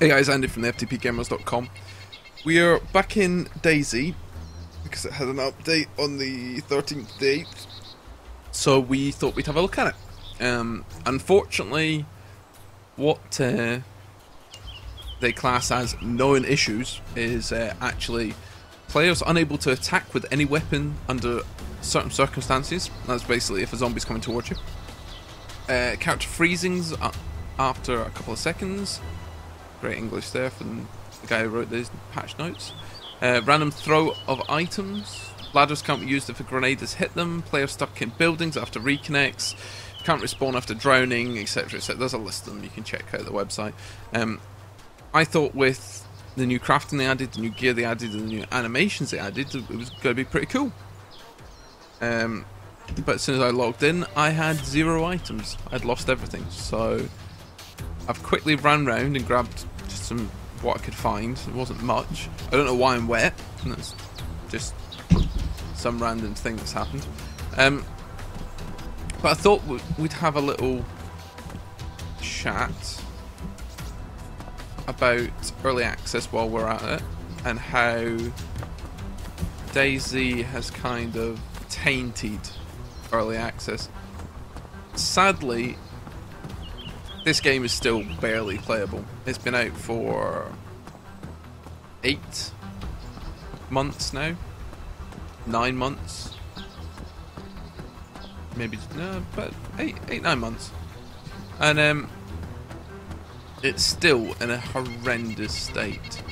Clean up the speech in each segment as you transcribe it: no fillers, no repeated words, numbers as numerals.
Hey guys, Andy from the FTPgamers.com. We are back in Dayz because it had an update on the 13th date, so we thought we'd have a look at it. Unfortunately, what they class as known issues is actually players unable to attack with any weapon under certain circumstances. That's basically if a zombie's coming towards you. Character freezings after a couple of seconds. Great English there from the guy who wrote these patch notes. Random throw of items. Ladders can't be used if a grenade has hit them. Players stuck in buildings after reconnects. Can't respawn after drowning, etc. etc. There's a list of them. You can check out the website. I thought with the new crafting they added, the new gear they added, and the new animations they added, it was going to be pretty cool. But as soon as I logged in, I had 0 items. I'd lost everything. So I've quickly ran round and grabbed just some what I could find. It wasn't much. I don't know why I'm wet. That's just some random thing that's happened. But I thought we'd have a little chat about early access while we're at it, and how Dayz has kind of tainted early access. Sadly, this game is still barely playable. It's been out for 8 months now. 9 months. Maybe, no, but 9 months. And it's still in a horrendous state.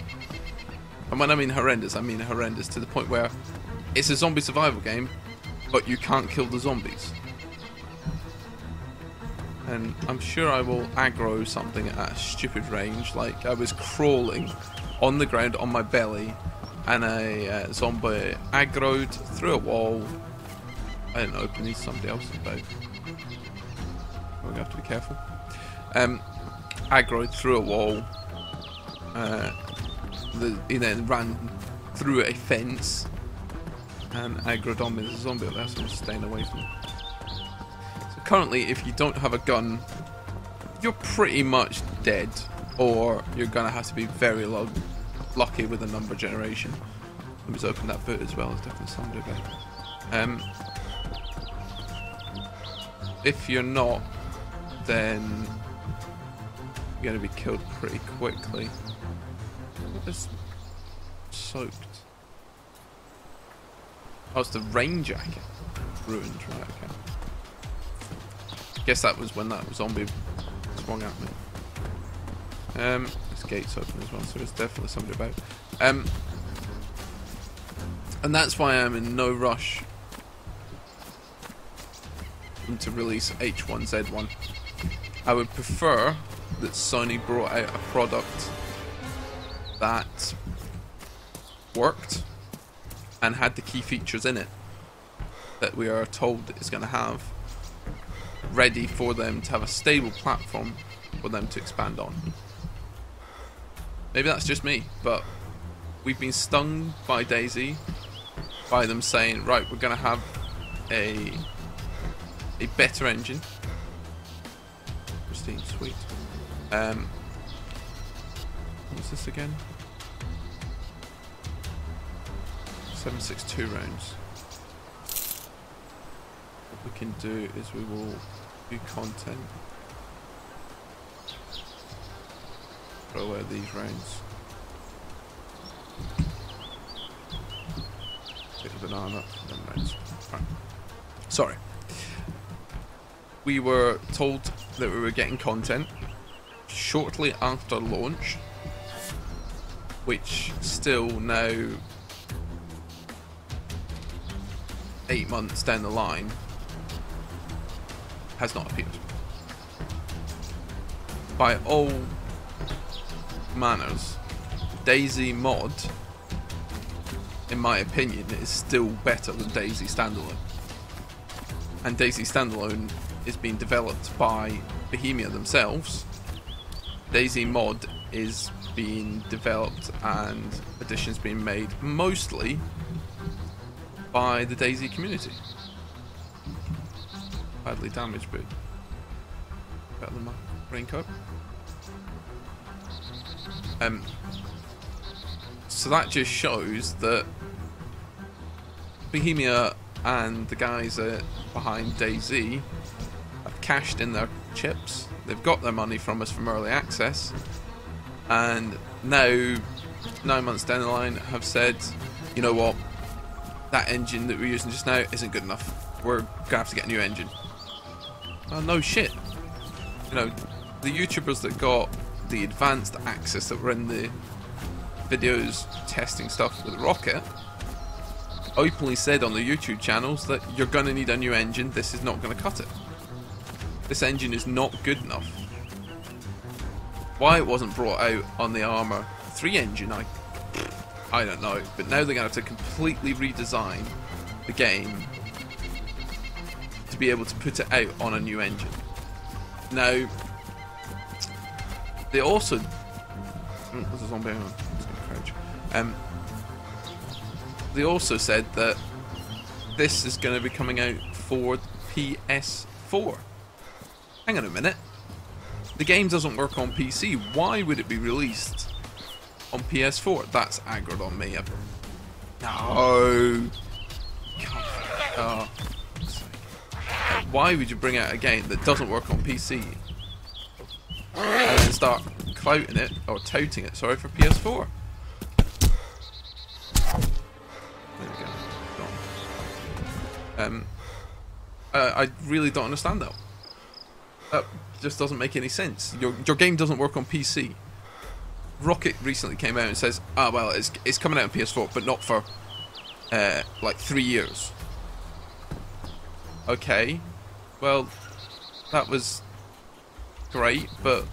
And when I mean horrendous to the point where it's a zombie survival game, but you can't kill the zombies. And I'm sure I will aggro something at a stupid range. Like, I was crawling on the ground on my belly, and a zombie aggroed through a wall. I didn't open these, somebody else about. We're going to have to be careful. Aggroed through a wall. He then ran through a fence and aggroed on me. There's a zombie up there, so I'm staying away from him. Currently, if you don't have a gun, you're pretty much dead, or you're gonna have to be very lucky with a number generation. Let me just open that boot as well. There's definitely somebody about. If you're not, then you're gonna be killed pretty quickly. What is soaked? Oh, it's the rain jacket. Ruined, right? Okay. Guess that was when that zombie swung at me. This gate's open as well, so there's definitely somebody about. And that's why I'm in no rush to release H1Z1. I would prefer that Sony brought out a product that worked and had the key features in it that we are told it's going to have, ready for them to have a stable platform for them to expand on. Maybe that's just me, but we've been stung by Dayz, by them saying, right, we're going to have a better engine. Pristine, sweet. What's this again? 7.62 rounds. What we can do is we will do content. Throw away these rounds. Take the banana for them rounds. Right. Sorry. We were told that we were getting content shortly after launch, which still now 8 months down the line has not appeared. By all manners, Dayz mod, in my opinion, is still better than Dayz standalone. And Dayz standalone is being developed by Bohemia themselves. Dayz mod is being developed and additions being made mostly by the Dayz community. Badly damaged, but better than my raincoat. So that just shows that Bohemia and the guys behind Dayz have cashed in their chips. They've got their money from us from early access, and now 9 months down the line have said, you know what, that engine that we're using just now isn't good enough. We're gonna have to get a new engine. Well, no shit. You know, the YouTubers that got the advanced access that were in the videos testing stuff with Rocket openly said on the YouTube channels that you're going to need a new engine. This is not going to cut it. This engine is not good enough. Why it wasn't brought out on the Armour 3 engine, I don't know. But now they're going to have to completely redesign the game to be able to put it out on a new engine. Now, they also... there's a zombie. They also said that this is going to be coming out for PS4. Hang on a minute. The game doesn't work on PC. Why would it be released on PS4? That's aggroed on me. No. Oh. Why would you bring out a game that doesn't work on PC and then start touting it, sorry, for PS4? There we go. I really don't understand that. That just doesn't make any sense. Your game doesn't work on PC. Rocket recently came out and says, well, it's coming out on PS4, but not for like 3 years. Okay, well, that was great, but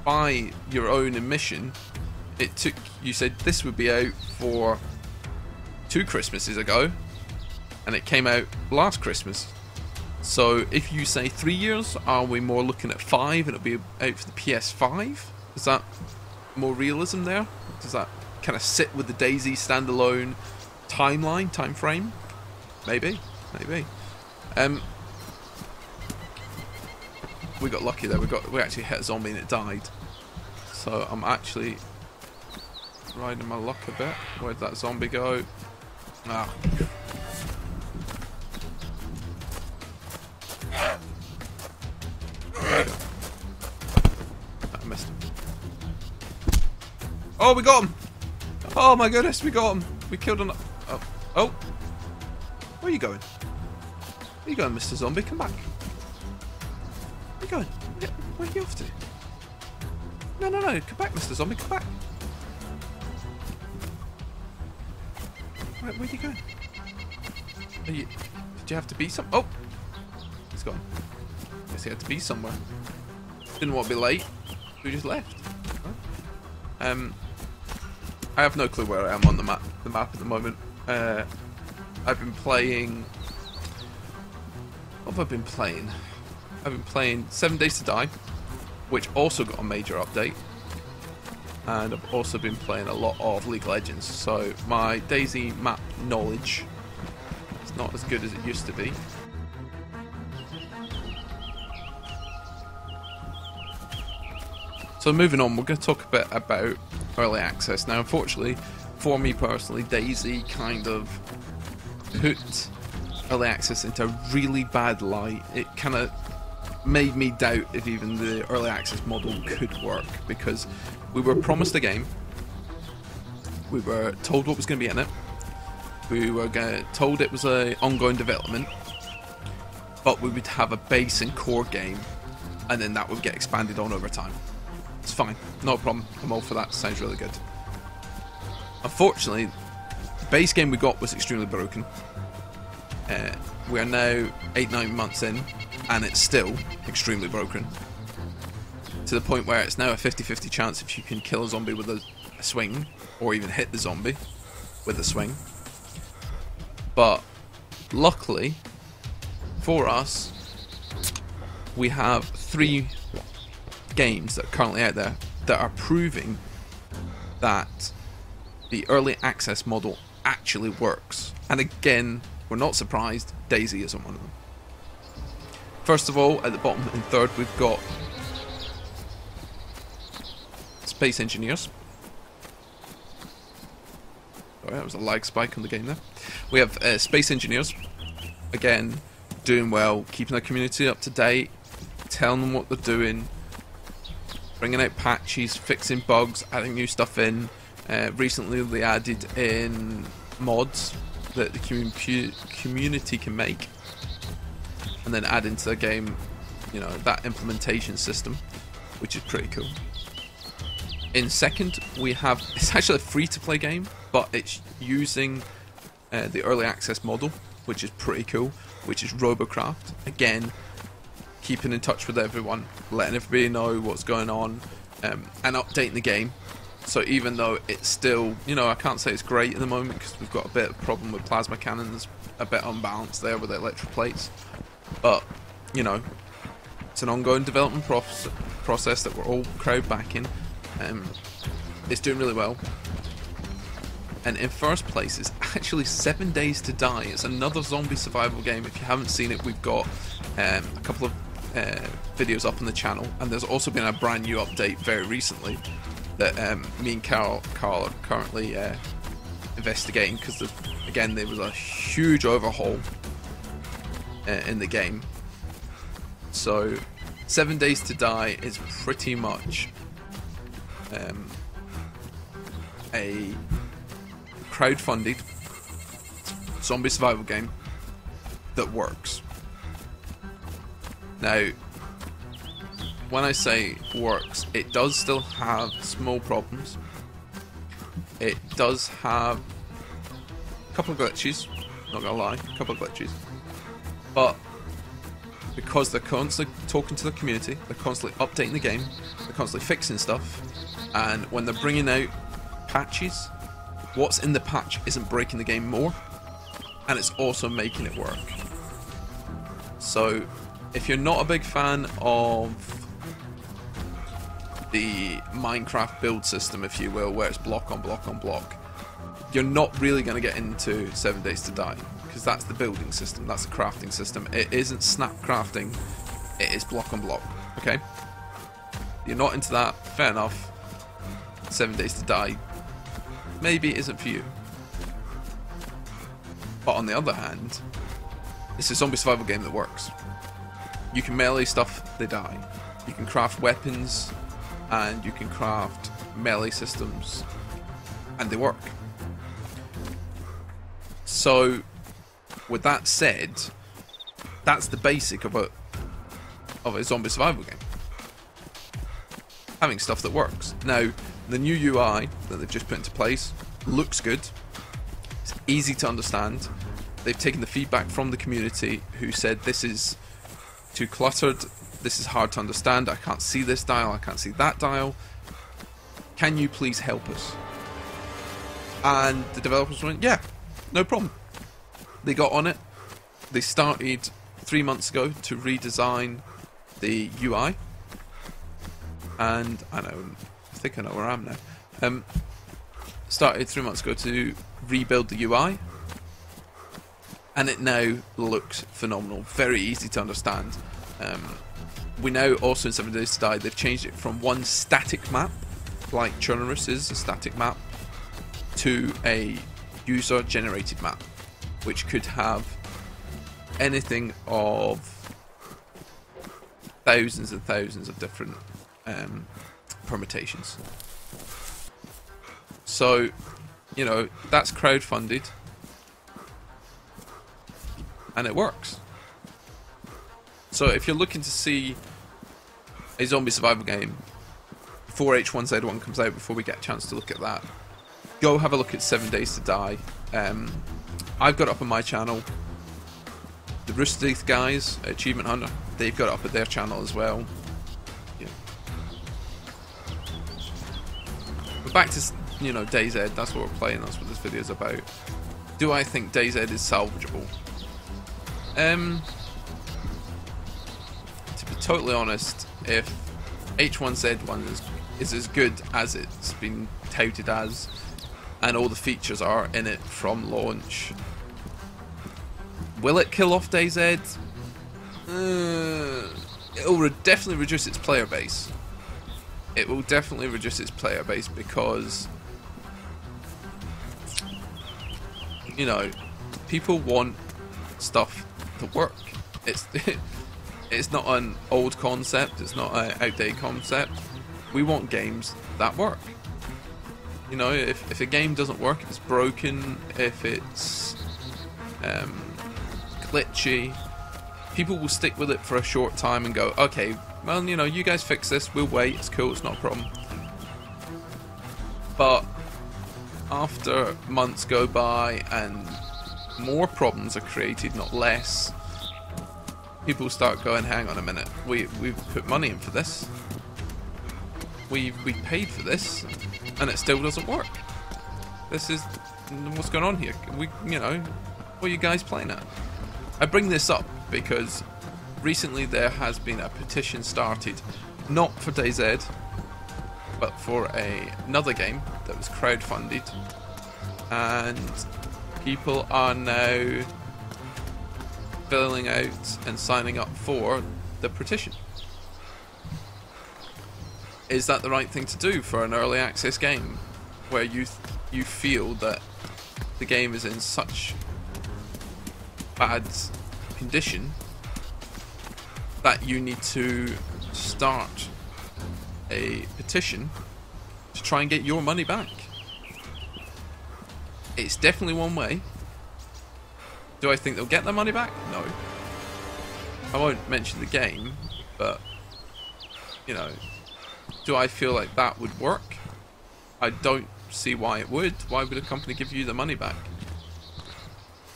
by your own admission, you said this would be out for 2 Christmases ago, and it came out last Christmas. So if you say 3 years, are we more looking at 5 and it'll be out for the PS5? Is that more realism there? Does that kind of sit with the Dayz standalone time frame? Maybe. We got lucky there. We actually hit a zombie and it died. So I'm actually riding my luck a bit. Where'd that zombie go? Ah. I missed him. Oh, we got him! Oh my goodness, we got him! We killed him. Oh. Where are you going? Where are you going, Mr. Zombie? Come back. Where are you going? Where are you off to? No. Come back, Mr. Zombie. Come back. Where are you going? Did you have to be some? Oh! He's gone. Guess he had to be somewhere. Didn't want to be late. We just left. I have no clue where I am on the map at the moment. I've been playing... What have I been playing? I've been playing 7 Days to Die, which also got a major update. And I've also been playing a lot of League of Legends, so my Dayz map knowledge is not as good as it used to be. So moving on, we're going to talk a bit about early access. Now, unfortunately, for me personally, Dayz kind of put early access into a really bad light. It kind of made me doubt if even the early access model could work, because we were promised a game, we were told what was going to be in it, we were told it was an ongoing development, but we would have a base and core game, and then that would get expanded on over time. It's fine, no problem, I'm all for that, sounds really good. Unfortunately, the base game we got was extremely broken. We are now 8-9 months in, and it's still extremely broken. To the point where it's now a 50-50 chance if you can kill a zombie with a swing, or even hit the zombie with a swing. But luckily for us, we have 3 games that are currently out there that are proving that the early access model actually works. And again, we're not surprised, Dayz isn't one of them. First of all, at the bottom in third, we've got Space Engineers. Sorry, that was a lag spike on the game there. We have Space Engineers, again, doing well, keeping their community up to date, telling them what they're doing, bringing out patches, fixing bugs, adding new stuff in. Recently they added in mods that the community can make, and then add into the game, you know, that implementation system, which is pretty cool. In second, we have, it's actually a free-to-play game, but it's using the early access model, which is pretty cool, which is Robocraft. Again, keeping in touch with everyone, letting everybody know what's going on, and updating the game. So even though it's still, you know, I can't say it's great at the moment because we've got a bit of a problem with plasma cannons, a bit unbalanced there with the electric plates, but, you know, it's an ongoing development process that we're all crowd backing. It's doing really well. And in first place is actually 7 Days to Die. It's another zombie survival game. If you haven't seen it, we've got a couple of videos up on the channel, and there's also been a brand new update very recently that me and Carl are currently investigating, because again there was a huge overhaul in the game. So 7 Days to Die is pretty much a crowd-funded zombie survival game that works. Now, when I say works, it does still have small problems. It does have a couple of glitches, not gonna lie, a couple of glitches. But because they're constantly talking to the community, they're constantly updating the game, they're constantly fixing stuff, and when they're bringing out patches, what's in the patch isn't breaking the game more, and it's also making it work. So if you're not a big fan of the Minecraft build system, if you will, where it's block on block on block, you're not really going to get into 7 Days to Die, because that's the building system, that's the crafting system. It isn't snap crafting, it is block on block, okay? You're not into that, fair enough. 7 Days to Die maybe it isn't for you. But on the other hand, it's a zombie survival game that works. You can melee stuff, they die. You can craft weapons, and you can craft melee systems, and they work. So, with that said, that's the basic of a zombie survival game. Having stuff that works. Now, the new UI that they've just put into place looks good. It's easy to understand. They've taken the feedback from the community who said this is too cluttered, this is hard to understand, I can't see this dial, I can't see that dial. Can you please help us? And the developers went, yeah, no problem. They got on it. They started 3 months ago to redesign the UI. And I think I know where I am now. Started 3 months ago to rebuild the UI, and it now looks phenomenal. Very easy to understand. We now also in 7 Days to Die, they've changed it from one static map, like Chernarus is a static map, to a user-generated map, which could have anything of thousands and thousands of different permutations. So, you know, that's crowd-funded, and it works. So if you're looking to see a zombie survival game before H1Z1 comes out, before we get a chance to look at that, go have a look at 7 Days to Die. I've got it up on my channel. The Rooster Teeth guys, Achievement Hunter, they've got it up at their channel as well. Yeah. But back to, you know, Dayz, that's what we're playing, that's what this video is about. Do I think Dayz is salvageable? To be totally honest, if H1Z1 is as good as it's been touted as, and all the features are in it from launch, will it kill off Dayz? It will definitely reduce its player base. it will definitely reduce its player base because, you know, people want stuff to work. It's it's not an old concept, it's not an outdated concept. We want games that work. You know, if a game doesn't work, if it's broken, if it's glitchy, people will stick with it for a short time and go, okay, well, you know, you guys fix this, we'll wait, it's cool, it's not a problem. But after months go by and more problems are created, not less, people start going, hang on a minute, we've put money in for this, we paid for this, and it still doesn't work. This is what's going on here. You know, what are you guys playing at? I bring this up because recently there has been a petition started, not for Dayz, but for another game that was crowdfunded, and people are now filling out and signing up for the petition. Is that the right thing to do for an early access game where you feel that the game is in such bad condition that you need to start a petition to try and get your money back? It's definitely one way. Do I think they'll get their money back? No. I won't mention the game, but, you know, do I feel like that would work? I don't see why it would. Why would a company give you the money back?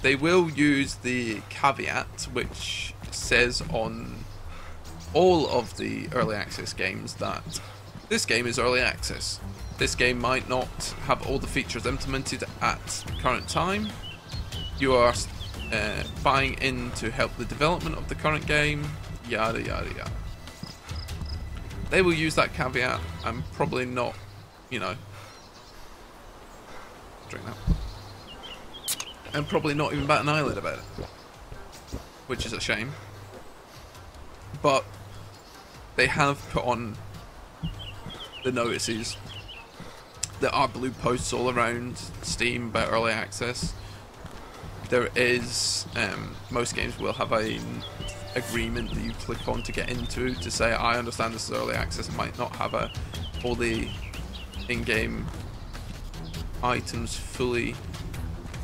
They will use the caveat which says on all of the early access games that this game is early access. This game might not have all the features implemented at the current time. You are buying in to help the development of the current game, yada yada yada. They will use that caveat and probably not, you know, drink that, and probably not even bat an eyelid about it, which is a shame. But they have put on the notices. There are blue posts all around Steam about early access. There is, most games will have an agreement that you click on to get into to say, I understand this is early access. It might not have all the in-game items fully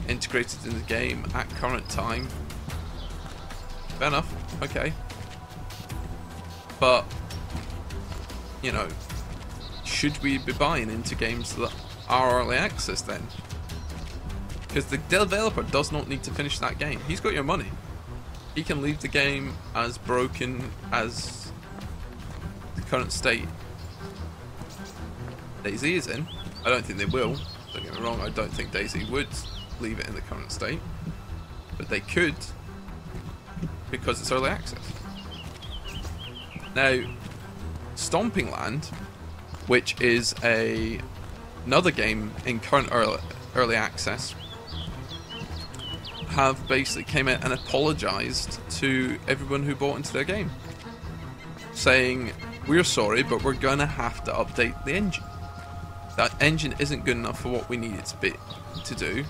integrated in the game at current time. Fair enough, okay. But, you know, should we be buying into games that are early access then? Because the developer does not need to finish that game. He's got your money. He can leave the game as broken as the current state Dayz is in. I don't think they will. Don't get me wrong, I don't think Dayz would leave it in the current state. But they could, because it's early access. Now, Stomping Land, which is another game in current early access, have basically came out and apologised to everyone who bought into their game, saying, we're sorry, but we're going to have to update the engine. That engine isn't good enough for what we need it to do.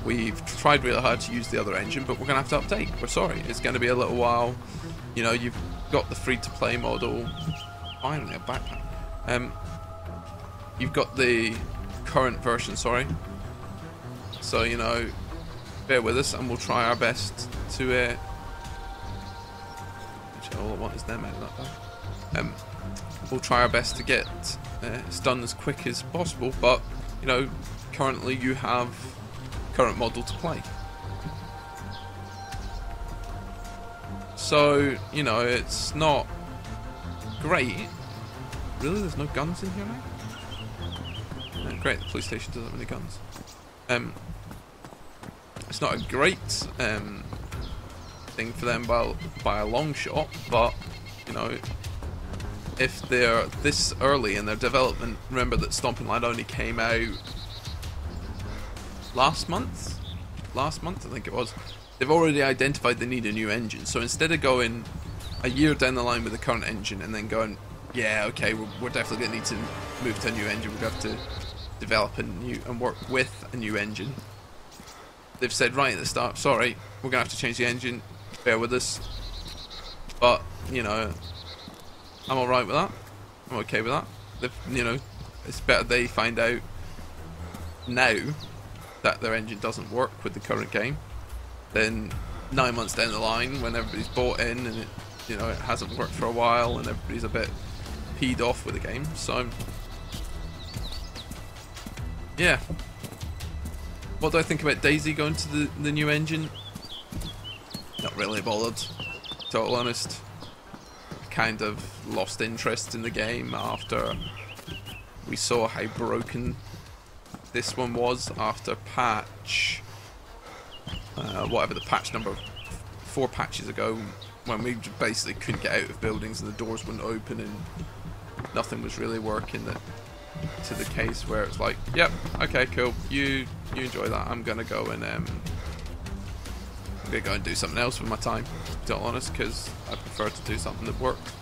We've tried really hard to use the other engine, but we're going to have to update. We're sorry, it's going to be a little while. You know, you've got the free-to-play model. Finally, a backpack. You've got the current version, sorry. So, you know, bear with us and we'll try our best to actually all I want is them out of that bag. We'll try our best to get it's done as quick as possible, but you know, currently you have current model to play. So, you know, it's not great. Really, there's no guns in here now? Great, the police station doesn't have any guns. It's not a great thing for them by a long shot, but you know, if they're this early in their development, remember that Stomping Land only came out last month I think it was. They've already identified they need a new engine, so instead of going a year down the line with the current engine and then going, yeah, okay, we're definitely going to need to move to a new engine. We're going to have to develop a new and work with a new engine. They've said right at the start, sorry, we're going to have to change the engine, bear with us. But, you know, I'm alright with that. I'm okay with that. You know, it's better they find out now that their engine doesn't work with the current game than 9 months down the line when everybody's bought in and it, you know, it hasn't worked for a while and everybody's a bit peed off with the game. So, yeah. What do I think about Dayz going to the new engine? Not really bothered, to be totally honest. Kind of lost interest in the game after we saw how broken this one was after patch whatever the patch number 4 patches ago, when we basically couldn't get out of buildings and the doors wouldn't open and nothing was really working, to the case where it's like, yep, okay, cool, you enjoy that, I'm gonna go and do something else with my time, to be totally honest, because I prefer to do something that worked,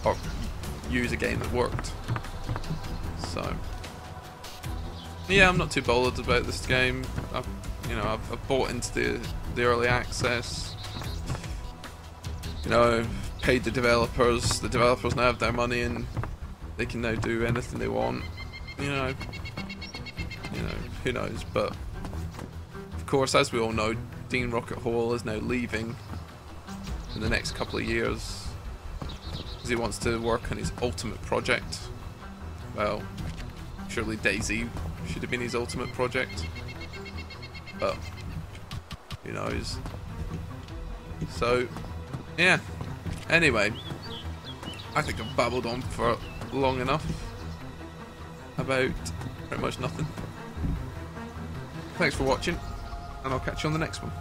or use a game that worked. So yeah, I'm not too bothered about this game. I've bought into the early access. You know, paid the developers. The developers now have their money and they can now do anything they want. You know, who knows? But of course, as we all know, Dean Rocket Hall is now leaving in the next couple of years because he wants to work on his ultimate project. Well, surely Dayz should have been his ultimate project, but who knows. So yeah, anyway, I think I've babbled on for long enough about pretty much nothing. Thanks for watching, and I'll catch you on the next one.